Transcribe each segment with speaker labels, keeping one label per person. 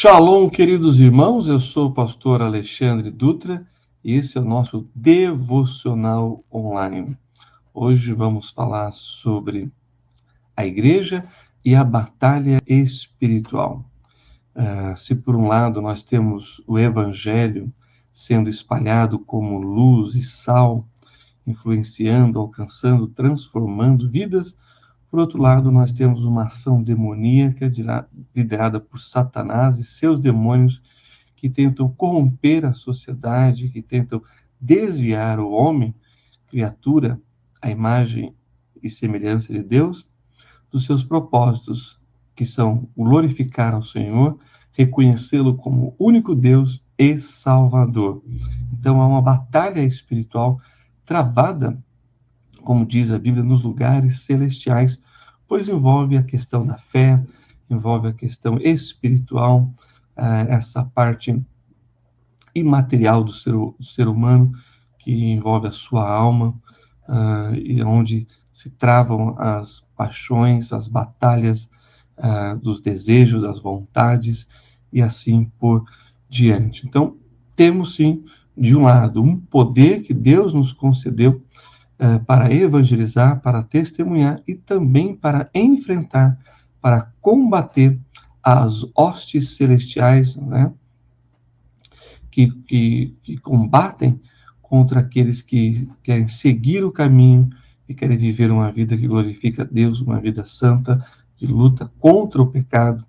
Speaker 1: Shalom, queridos irmãos, eu sou o pastor Alexandre Dutra e esse é o nosso devocional online. Hoje vamos falar sobre a igreja e a batalha espiritual. Se por um lado nós temos o evangelho sendo espalhado como luz e sal, influenciando, alcançando, transformando vidas, por outro lado, nós temos uma ação demoníaca liderada por Satanás e seus demônios que tentam corromper a sociedade, que tentam desviar o homem, criatura, à imagem e semelhança de Deus, dos seus propósitos, que são glorificar ao Senhor, reconhecê-lo como único Deus e Salvador. Então, há uma batalha espiritual travada, como diz a Bíblia, nos lugares celestiais, pois envolve a questão da fé, envolve a questão espiritual, essa parte imaterial do ser humano, que envolve a sua alma, e onde se travam as paixões, as batalhas dos desejos, das vontades, e assim por diante. Então, temos sim, de um lado, um poder que Deus nos concedeu para evangelizar, para testemunhar e também para enfrentar, para combater as hostes celestiais, né, que combatem contra aqueles que querem seguir o caminho e querem viver uma vida que glorifica a Deus, uma vida santa, de luta contra o pecado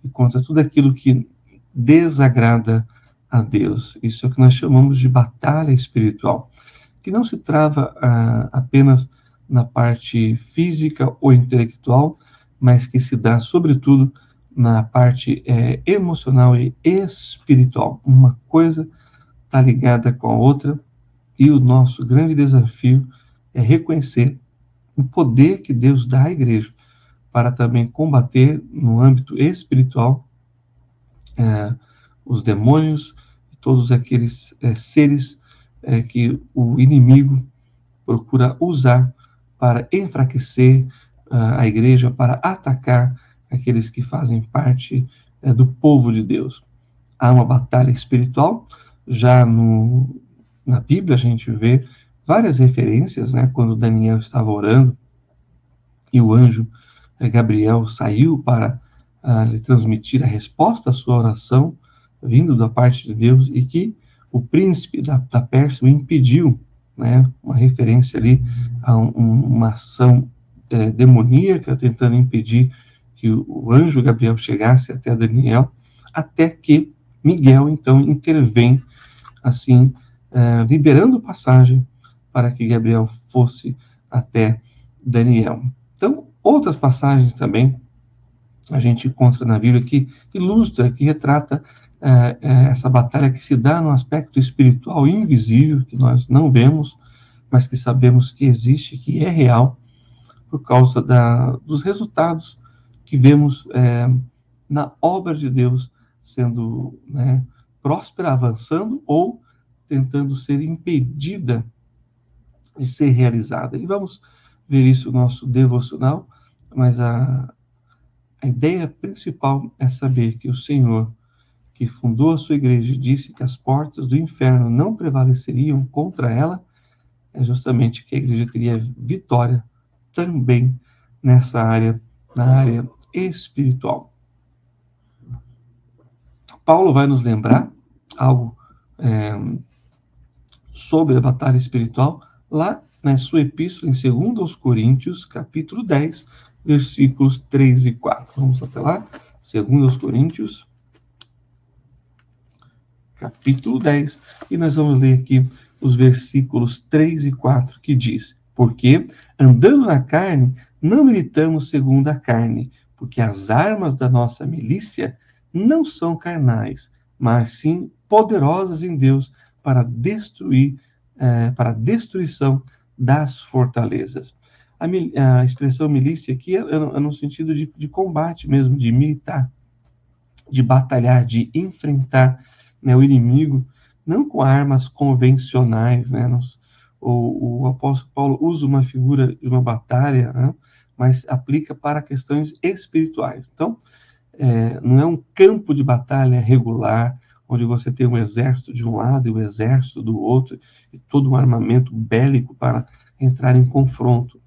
Speaker 1: e contra tudo aquilo que desagrada a Deus. Isso é o que nós chamamos de batalha espiritual, que não se trava apenas na parte física ou intelectual, mas que se dá, sobretudo, na parte emocional e espiritual. Uma coisa está ligada com a outra, e o nosso grande desafio é reconhecer o poder que Deus dá à igreja para também combater, no âmbito espiritual, os demônios e todos aqueles seres que o inimigo procura usar para enfraquecer a igreja, para atacar aqueles que fazem parte do povo de Deus. Há uma batalha espiritual, já na Bíblia a gente vê várias referências, né, quando Daniel estava orando e o anjo Gabriel saiu para lhe transmitir a resposta à sua oração, vindo da parte de Deus, e que o príncipe da Pérsia o impediu, né, uma referência ali a uma ação demoníaca, tentando impedir que o anjo Gabriel chegasse até Daniel, até que Miguel, então, intervém, assim, liberando passagem para que Gabriel fosse até Daniel. Então, outras passagens também a gente encontra na Bíblia que ilustra, que retrata essa batalha que se dá no aspecto espiritual invisível, que nós não vemos, mas que sabemos que existe, que é real, por causa dos resultados que vemos na obra de Deus sendo, né, próspera, avançando ou tentando ser impedida de ser realizada. E vamos ver isso no nosso devocional, mas a ideia principal é saber que o Senhor, que fundou a sua igreja e disse que as portas do inferno não prevaleceriam contra ela, é justamente que a igreja teria vitória também nessa área, na área espiritual. Paulo vai nos lembrar algo sobre a batalha espiritual lá na sua epístola em 2 Coríntios, capítulo 10, versículos 3 e 4. Vamos até lá. 2 Coríntios, capítulo 10, e nós vamos ler aqui os versículos 3 e 4, que diz: porque, andando na carne, não militamos segundo a carne, porque as armas da nossa milícia não são carnais, mas sim poderosas em Deus para para a destruição das fortalezas. A expressão milícia aqui é no sentido de combate mesmo, de militar, de batalhar, de enfrentar, né, o inimigo, não com armas convencionais, né? O apóstolo Paulo usa uma figura de uma batalha, né, mas aplica para questões espirituais. Então, não é um campo de batalha regular, onde você tem um exército de um lado e um exército do outro, e todo um armamento bélico para entrar em confronto.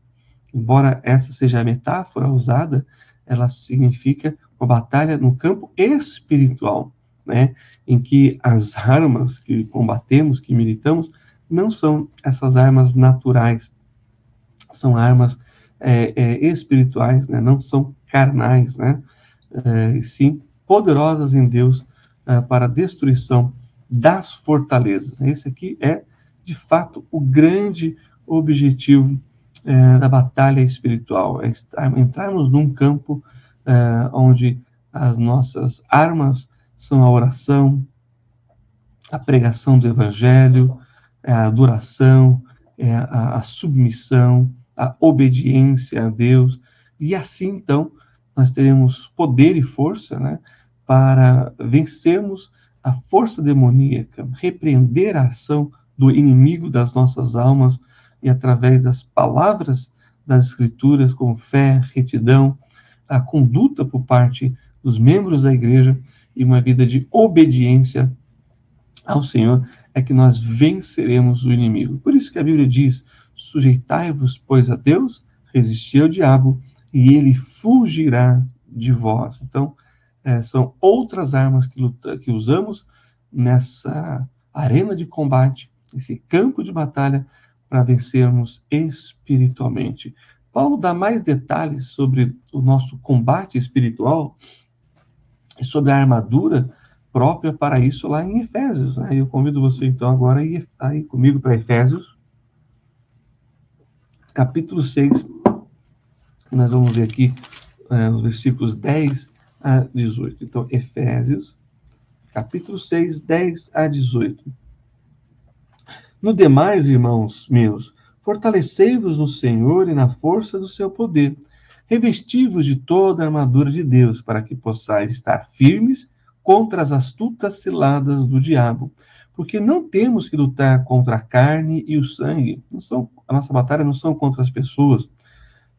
Speaker 1: Embora essa seja a metáfora usada, ela significa uma batalha no campo espiritual, né? Em que as armas que combatemos, que militamos, não são essas armas naturais, são armas espirituais, né? Não são carnais, né? Sim, poderosas em Deus para a destruição das fortalezas. Esse aqui é, de fato, o grande objetivo da batalha espiritual, é entrarmos num campo onde as nossas armas são a oração, a pregação do evangelho, a adoração, a submissão, a obediência a Deus, e assim, então, nós teremos poder e força, né, para vencermos a força demoníaca, repreender a ação do inimigo das nossas almas, e através das palavras das Escrituras, com fé, retidão, a conduta por parte dos membros da igreja e uma vida de obediência ao Senhor, é que nós venceremos o inimigo. Por isso que a Bíblia diz: sujeitai-vos, pois, a Deus, resisti ao diabo, e ele fugirá de vós. Então, são outras armas que usamos nessa arena de combate, esse campo de batalha, para vencermos espiritualmente. Paulo dá mais detalhes sobre o nosso combate espiritual e sobre a armadura própria para isso lá em Efésios, né? Eu convido você, então, agora a ir comigo para Efésios, capítulo 6. Nós vamos ver aqui os versículos 10 a 18. Então, Efésios, capítulo 6, 10 a 18. No demais, irmãos meus, fortalecei-vos no Senhor e na força do seu poder. Revesti-vos de toda a armadura de Deus, para que possais estar firmes contra as astutas ciladas do diabo. Porque não temos que lutar contra a carne e o sangue. A nossa batalha não são contra as pessoas,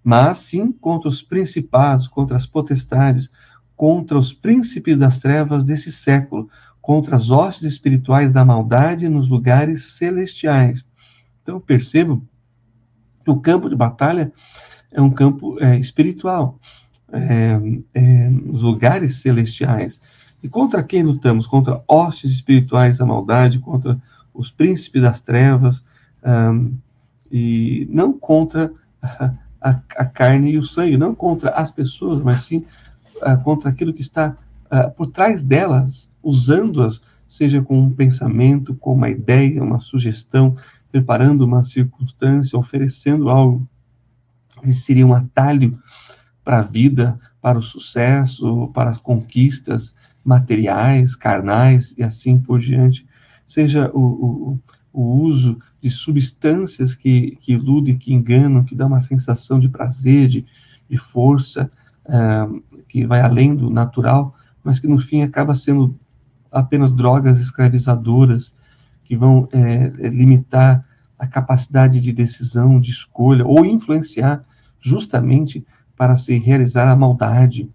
Speaker 1: mas sim contra os principados, contra as potestades, contra os príncipes das trevas desse século, contra as hostes espirituais da maldade nos lugares celestiais. Então, percebo que o campo de batalha é um campo espiritual, nos lugares celestiais. E contra quem lutamos? Contra hostes espirituais da maldade, contra os príncipes das trevas, e não contra a carne e o sangue, não contra as pessoas, mas sim contra aquilo que está por trás delas, usando-as, seja com um pensamento, com uma ideia, uma sugestão, preparando uma circunstância, oferecendo algo que seria um atalho para a vida, para o sucesso, para as conquistas materiais, carnais e assim por diante. Seja o uso de substâncias que iludem, que enganam, que dá uma sensação de prazer, de força, que vai além do natural, mas que no fim acaba sendo apenas drogas escravizadoras, que vão limitar a capacidade de decisão, de escolha, ou influenciar justamente para se realizar a maldade.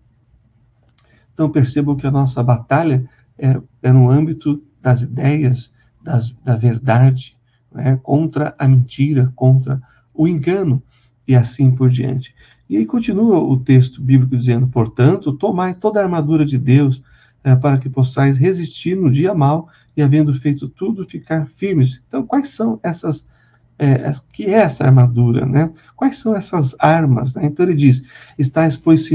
Speaker 1: Então percebam que a nossa batalha é no âmbito das ideias, da verdade, né, contra a mentira, contra o engano, e assim por diante. E aí continua o texto bíblico dizendo: portanto, tomai toda a armadura de Deus, para que possais resistir no dia mau, e havendo feito tudo, ficar firmes. Então, quais são essas que é essa armadura, né? Quais são essas armas, né? Então ele diz: estáis, pois,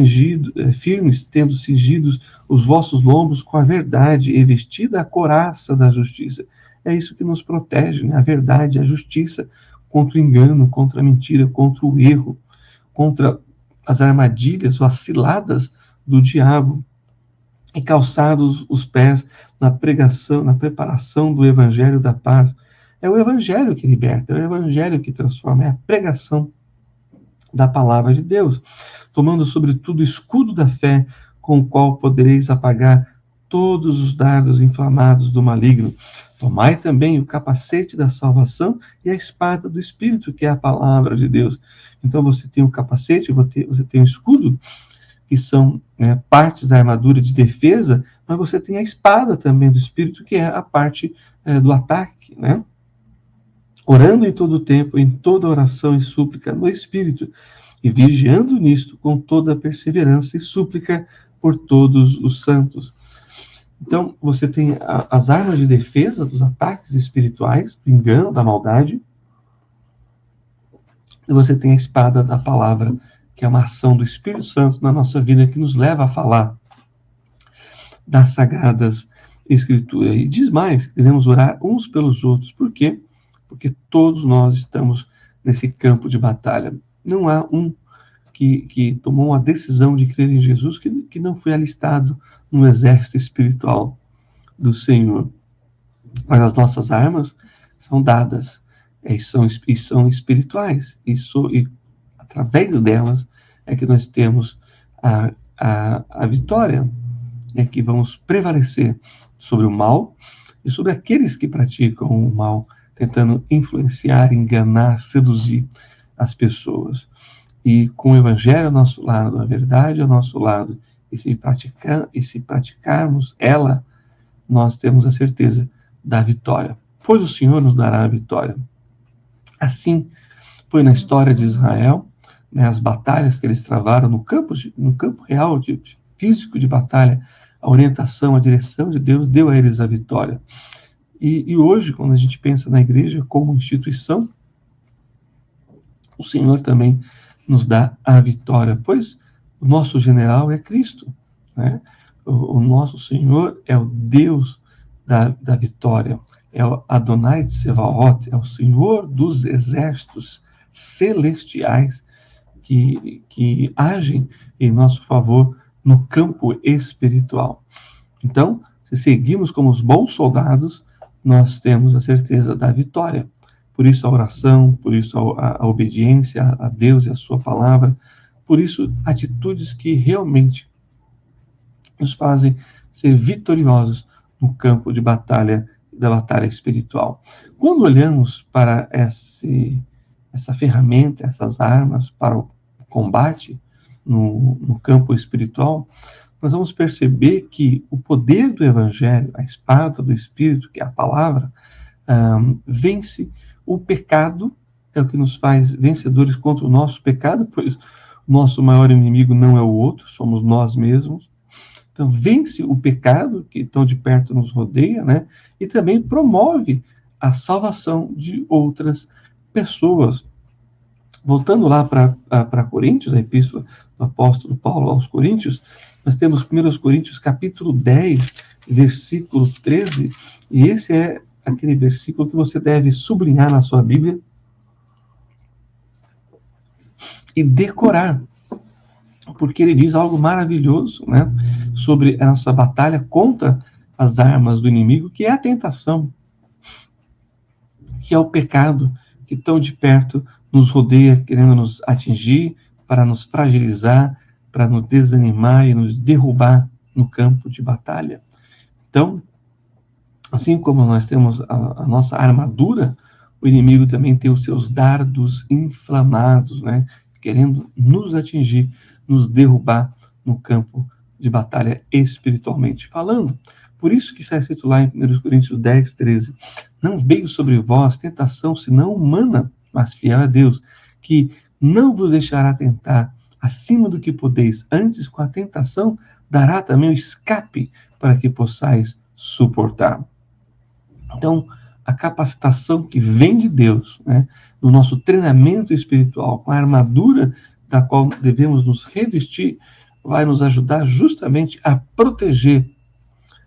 Speaker 1: firmes, tendo cingidos os vossos lombos com a verdade, e vestida a couraça da justiça. É isso que nos protege, né? A verdade, a justiça, contra o engano, contra a mentira, contra o erro, contra as armadilhas ou as ciladas do diabo. E calçados os pés na pregação, na preparação do evangelho da paz. É o evangelho que liberta, é o evangelho que transforma, é a pregação da palavra de Deus. Tomando sobretudo o escudo da fé, com o qual podereis apagar todos os dardos inflamados do maligno. Tomai também o capacete da salvação e a espada do Espírito, que é a palavra de Deus. Então você tem o capacete, você tem o escudo, que são, né, partes da armadura de defesa, mas você tem a espada também do Espírito, que é a parte do ataque, né? Orando em todo o tempo, em toda oração e súplica no Espírito, e vigiando nisto com toda perseverança e súplica por todos os santos. Então, você tem as armas de defesa dos ataques espirituais, do engano, da maldade, e você tem a espada da palavra, que é uma ação do Espírito Santo na nossa vida, que nos leva a falar das Sagradas Escrituras. E diz mais, que devemos orar uns pelos outros. Por quê? Porque todos nós estamos nesse campo de batalha. Não há um que tomou uma decisão de crer em Jesus que não foi alistado no exército espiritual do Senhor. Mas as nossas armas são dadas e são espirituais. E através delas é que nós temos a vitória, é que vamos prevalecer sobre o mal e sobre aqueles que praticam o mal, tentando influenciar, enganar, seduzir as pessoas. E com o Evangelho ao nosso lado, a verdade ao nosso lado, e se praticarmos ela, nós temos a certeza da vitória, pois o Senhor nos dará a vitória. Assim foi na história de Israel, né, as batalhas que eles travaram no campo real, físico de batalha, a orientação, a direção de Deus deu a eles a vitória. E hoje, quando a gente pensa na igreja como instituição, o Senhor também nos dá a vitória, pois o nosso general é Cristo, né? O nosso Senhor é o Deus da vitória, é o Adonai de Sebaot, é o Senhor dos exércitos celestiais que agem em nosso favor no campo espiritual. Então, se seguimos como os bons soldados, nós temos a certeza da vitória. Por isso a oração, por isso a obediência a Deus e a sua palavra, por isso atitudes que realmente nos fazem ser vitoriosos no campo de batalha, da batalha espiritual. Quando olhamos para essa ferramenta, essas armas para o combate no campo espiritual, nós vamos perceber que o poder do Evangelho, a espada do Espírito, que é a palavra, vence o pecado, é o que nos faz vencedores contra o nosso pecado, pois o nosso maior inimigo não é o outro, somos nós mesmos. Então, vence o pecado que tão de perto nos rodeia, né? E também promove a salvação de outras pessoas. Voltando lá para Coríntios, a epístola do apóstolo Paulo aos Coríntios, nós temos 1 Coríntios capítulo 10, versículo 13, e esse é aquele versículo que você deve sublinhar na sua Bíblia e decorar, porque ele diz algo maravilhoso, né, sobre a nossa batalha contra as armas do inimigo, que é a tentação, que é o pecado que tão de perto nos rodeia, querendo nos atingir, para nos fragilizar, para nos desanimar e nos derrubar no campo de batalha. Então, assim como nós temos a nossa armadura, o inimigo também tem os seus dardos inflamados, né, querendo nos atingir, nos derrubar no campo de batalha espiritualmente falando. Por isso que está escrito lá em 1 Coríntios 10, 13, não veio sobre vós tentação senão humana, mas fiel a Deus, que não vos deixará tentar acima do que podeis, antes com a tentação dará também o escape para que possais suportar. Então, a capacitação que vem de Deus, né, no nosso treinamento espiritual, com a armadura da qual devemos nos revestir, vai nos ajudar justamente a proteger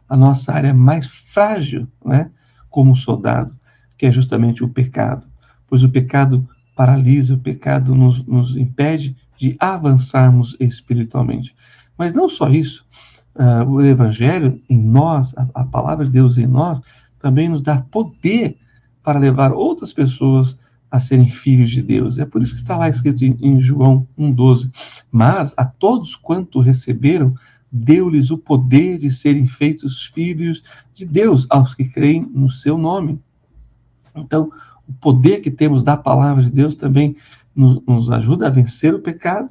Speaker 1: a nossa área mais frágil, né, como soldado, que é justamente o pecado. Pois o pecado paralisa, o pecado nos impede de avançarmos espiritualmente. Mas não só isso, o Evangelho em nós, a palavra de Deus em nós, também nos dá poder para levar outras pessoas a serem filhos de Deus. É por isso que está lá escrito em João 1,12. Mas a todos quanto receberam, deu-lhes o poder de serem feitos filhos de Deus, aos que creem no seu nome. Então, o poder que temos da palavra de Deus também nos ajuda a vencer o pecado,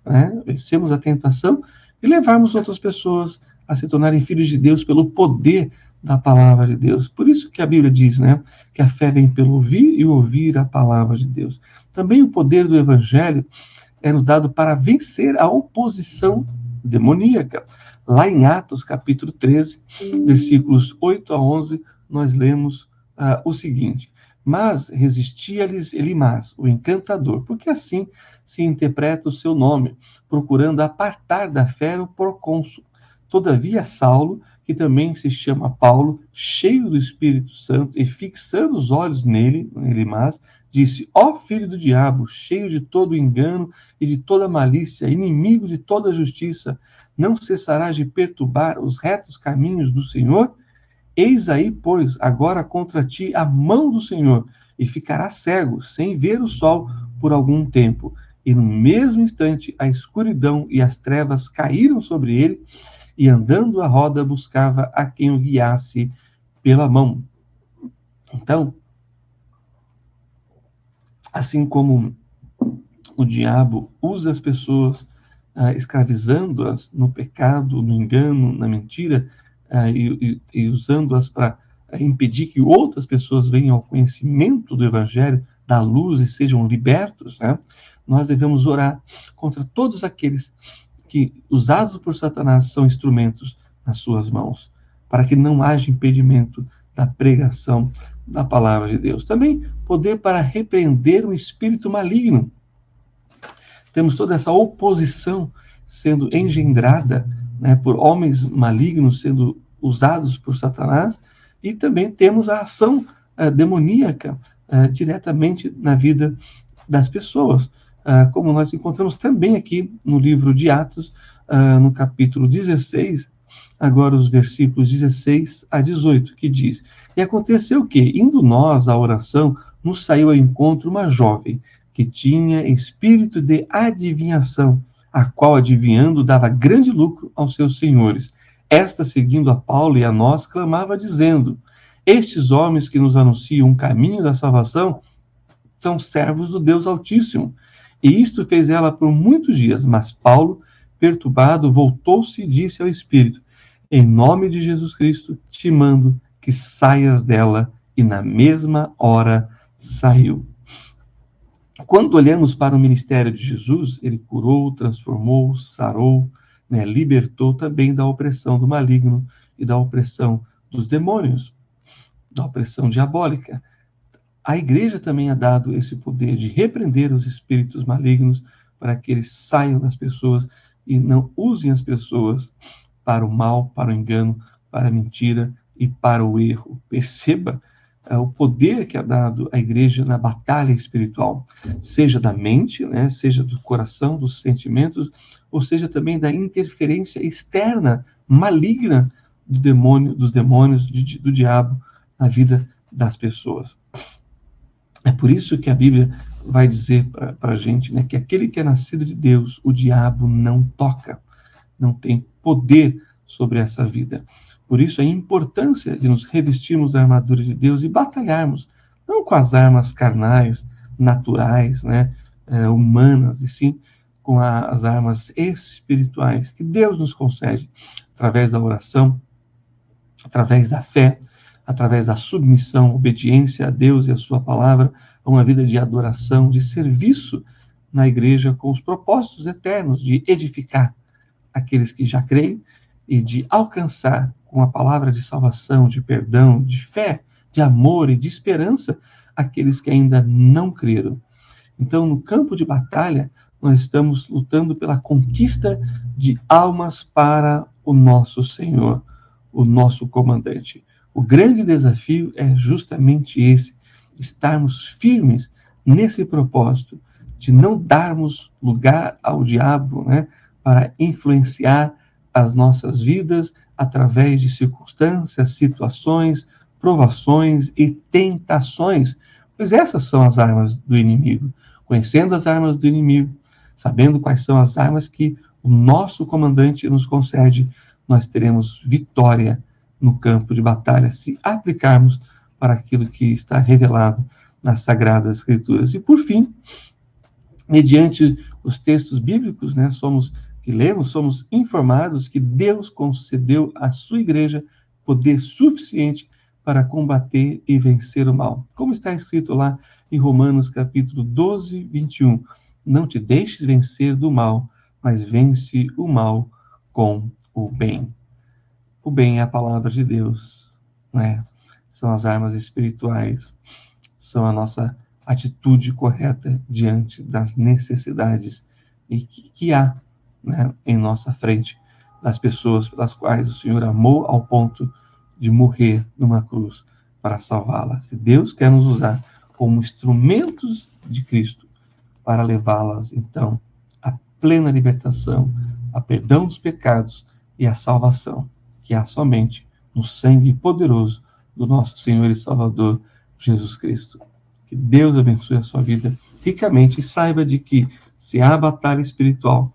Speaker 1: né? Vencemos a tentação e levarmos outras pessoas a se tornarem filhos de Deus pelo poder da palavra de Deus. Por isso que a Bíblia diz, né, que a fé vem pelo ouvir e ouvir a palavra de Deus. Também o poder do Evangelho é nos dado para vencer a oposição demoníaca. Lá em Atos, capítulo 13, versículos 8 a 11, nós lemos o seguinte: mas resistia-lhes Elimas, o encantador, porque assim se interpreta o seu nome, procurando apartar da fé o procônsul. Todavia Saulo, que também se chama Paulo, cheio do Espírito Santo e fixando os olhos nele, Elimas, disse: ó filho do diabo, cheio de todo engano e de toda malícia, inimigo de toda justiça, não cessarás de perturbar os retos caminhos do Senhor? Eis aí, pois, agora contra ti a mão do Senhor, e ficará cego, sem ver o sol, por algum tempo. E no mesmo instante a escuridão e as trevas caíram sobre ele, e andando a roda buscava a quem o guiasse pela mão. Então, assim como o diabo usa as pessoas, escravizando-as no pecado, no engano, na mentira, e usando-as para impedir que outras pessoas venham ao conhecimento do Evangelho, da luz, e sejam libertos, né? Nós devemos orar contra todos aqueles que, usados por Satanás, são instrumentos nas suas mãos, para que não haja impedimento da pregação da palavra de Deus. Também poder para repreender o espírito maligno. Temos toda essa oposição sendo engendrada, né, por homens malignos sendo usados por Satanás, e também temos a ação demoníaca diretamente na vida das pessoas, como nós encontramos também aqui no livro de Atos, no capítulo 16, agora os versículos 16 a 18, que diz: e aconteceu que, indo nós à oração, nos saiu ao encontro uma jovem, que tinha espírito de adivinhação, a qual, adivinhando, dava grande lucro aos seus senhores. Esta, seguindo a Paulo e a nós, clamava, dizendo: estes homens que nos anunciam o caminho da salvação são servos do Deus Altíssimo. E isto fez ela por muitos dias. Mas Paulo, perturbado, voltou-se e disse ao espírito: em nome de Jesus Cristo, te mando que saias dela. E na mesma hora saiu. Quando olhamos para o ministério de Jesus, ele curou, transformou, sarou, né, libertou também da opressão do maligno e da opressão dos demônios, da opressão diabólica. A igreja também é dado esse poder de repreender os espíritos malignos para que eles saiam das pessoas e não usem as pessoas para o mal, para o engano, para a mentira e para o erro. Perceba o poder que é dado à igreja na batalha espiritual, seja da mente, né, seja do coração, dos sentimentos, ou seja também da interferência externa, maligna do demônio, dos demônios, do diabo na vida das pessoas. É por isso que a Bíblia vai dizer para a gente, né, que aquele que é nascido de Deus, o diabo não toca, não tem poder sobre essa vida. Por isso a importância de nos revestirmos da armadura de Deus e batalharmos, não com as armas carnais, naturais, né, humanas, e sim com as armas espirituais que Deus nos concede, através da oração, através da fé, através da submissão, obediência a Deus e a sua palavra, uma vida de adoração, de serviço na igreja com os propósitos eternos de edificar aqueles que já creem e de alcançar com a palavra de salvação, de perdão, de fé, de amor e de esperança aqueles que ainda não creram. Então, no campo de batalha, nós estamos lutando pela conquista de almas para o nosso Senhor, o nosso comandante. O grande desafio é justamente esse, estarmos firmes nesse propósito, de não darmos lugar ao diabo, né, para influenciar as nossas vidas através de circunstâncias, situações, provações e tentações, pois essas são as armas do inimigo. Conhecendo as armas do inimigo, sabendo quais são as armas que o nosso comandante nos concede, nós teremos vitória no campo de batalha, se aplicarmos para aquilo que está revelado nas Sagradas Escrituras. E, por fim, mediante os textos bíblicos, né, somos que lemos, somos informados que Deus concedeu à sua igreja poder suficiente para combater e vencer o mal. Como está escrito lá em Romanos capítulo 12, 21. Não te deixes vencer do mal, mas vence o mal com o bem. O bem é a palavra de Deus, né? São as armas espirituais, são a nossa atitude correta diante das necessidades e que há, né, em nossa frente, das pessoas pelas quais o Senhor amou ao ponto de morrer numa cruz para salvá-las. Se Deus quer nos usar como instrumentos de Cristo para levá-las, então, à plena libertação, a perdão dos pecados e a salvação, que há somente no sangue poderoso do nosso Senhor e Salvador, Jesus Cristo. Que Deus abençoe a sua vida ricamente e saiba de que, se há batalha espiritual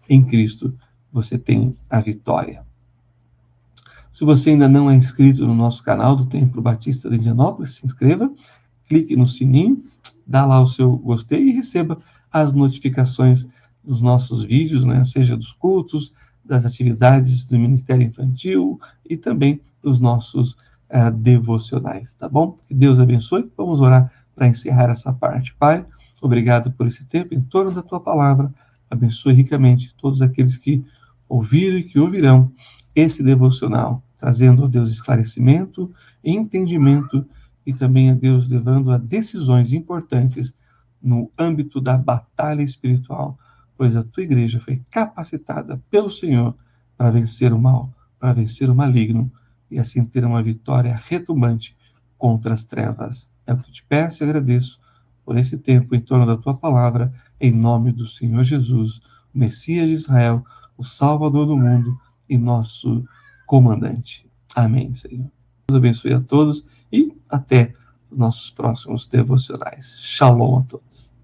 Speaker 1: em Cristo, você tem a vitória. Se você ainda não é inscrito no nosso canal do Templo Batista de Indianópolis, se inscreva, clique no sininho, dá lá o seu gostei e receba as notificações dos nossos vídeos, né? Seja dos cultos, das atividades do Ministério Infantil e também dos nossos devocionais, tá bom? Que Deus abençoe. Vamos orar para encerrar essa parte. Pai, obrigado por esse tempo em torno da Tua palavra. Abençoe ricamente todos aqueles que ouviram e que ouvirão esse devocional, trazendo a Deus esclarecimento, entendimento e também a Deus levando a decisões importantes no âmbito da batalha espiritual, pois a Tua igreja foi capacitada pelo Senhor para vencer o mal, para vencer o maligno e assim ter uma vitória retumbante contra as trevas. É o que te peço e agradeço por esse tempo em torno da Tua palavra, em nome do Senhor Jesus, o Messias de Israel, o Salvador do mundo e nosso comandante. Amém, Senhor. Deus abençoe a todos e até os nossos próximos devocionais. Shalom a todos.